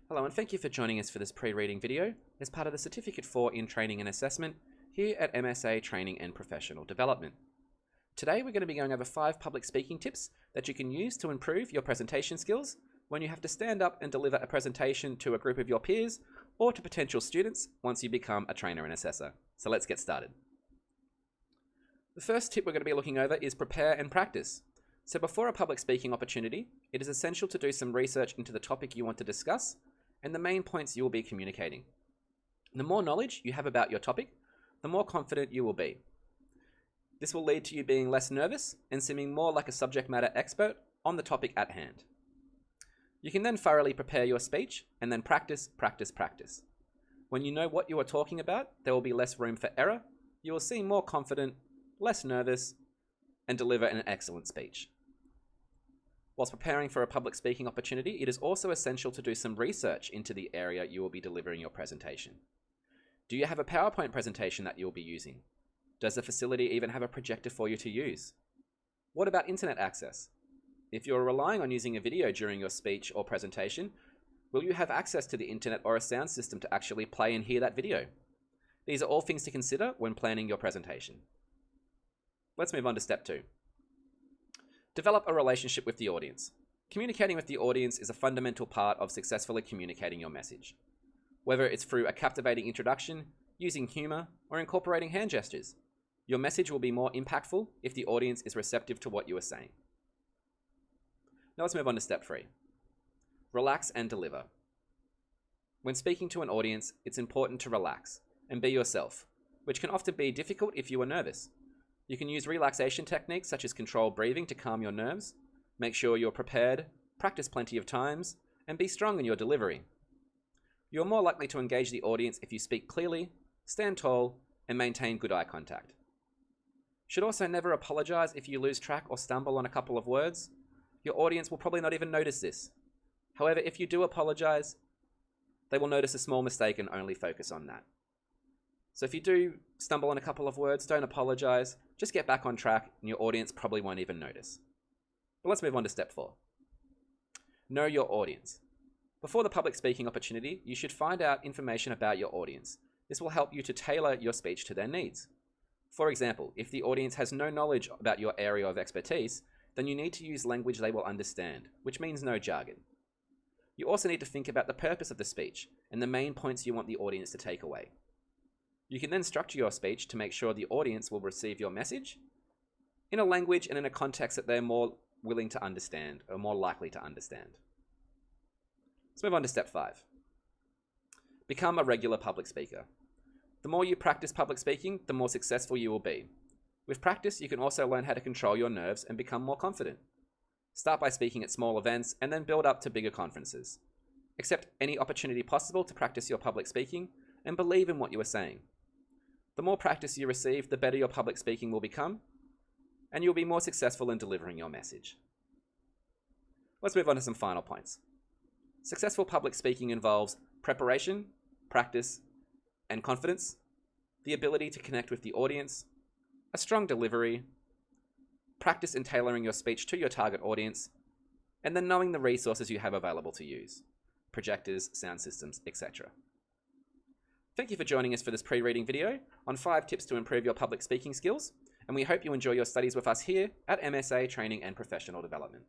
Hello and thank you for joining us for this pre-reading video as part of the Certificate 4 in Training and Assessment here at MSA Training and Professional Development. Today we're going to be going over 5 public speaking tips that you can use to improve your presentation skills when you have to stand up and deliver a presentation to a group of your peers or to potential students once you become a trainer and assessor. So let's get started. The first tip we're going to be looking over is prepare and practice. So before a public speaking opportunity, it is essential to do some research into the topic you want to discuss and the main points you will be communicating. The more knowledge you have about your topic, the more confident you will be. This will lead to you being less nervous and seeming more like a subject matter expert on the topic at hand. You can then thoroughly prepare your speech and then practice. When you know what you are talking about, there will be less room for error. You will seem more confident, less nervous, and deliver an excellent speech. Whilst preparing for a public speaking opportunity, it is also essential to do some research into the area you will be delivering your presentation. Do you have a PowerPoint presentation that you will be using? Does the facility even have a projector for you to use? What about internet access? If you're relying on using a video during your speech or presentation, will you have access to the internet or a sound system to actually play and hear that video? These are all things to consider when planning your presentation. Let's move on to step 2. Develop a relationship with the audience. Communicating with the audience is a fundamental part of successfully communicating your message. Whether it's through a captivating introduction, using humor, or incorporating hand gestures, your message will be more impactful if the audience is receptive to what you are saying. Now let's move on to step 3. Relax and deliver. When speaking to an audience, it's important to relax and be yourself, which can often be difficult if you are nervous. You can use relaxation techniques such as controlled breathing to calm your nerves. Make sure you're prepared, practice plenty of times, and be strong in your delivery. You're more likely to engage the audience if you speak clearly, stand tall, and maintain good eye contact. Should also never apologize if you lose track or stumble on a couple of words. Your audience will probably not even notice this. However, if you do apologize, they will notice a small mistake and only focus on that. So if you do stumble on a couple of words, don't apologize, just get back on track and your audience probably won't even notice. But let's move on to step 4. Know your audience. Before the public speaking opportunity, you should find out information about your audience. This will help you to tailor your speech to their needs. For example, if the audience has no knowledge about your area of expertise, then you need to use language they will understand, which means no jargon. You also need to think about the purpose of the speech and the main points you want the audience to take away. You can then structure your speech to make sure the audience will receive your message in a language and in a context that they're more willing to understand or more likely to understand. Let's move on to step 5. Become a regular public speaker. The more you practice public speaking, the more successful you will be. With practice, you can also learn how to control your nerves and become more confident. Start by speaking at small events and then build up to bigger conferences. Accept any opportunity possible to practice your public speaking and believe in what you are saying. The more practice you receive, the better your public speaking will become, and you'll be more successful in delivering your message. Let's move on to some final points. Successful public speaking involves preparation, practice, and confidence, the ability to connect with the audience, a strong delivery, practice in tailoring your speech to your target audience, and then knowing the resources you have available to use, projectors, sound systems, etc. Thank you for joining us for this pre-reading video on 5 tips to improve your public speaking skills, and we hope you enjoy your studies with us here at MSA Training and Professional Development.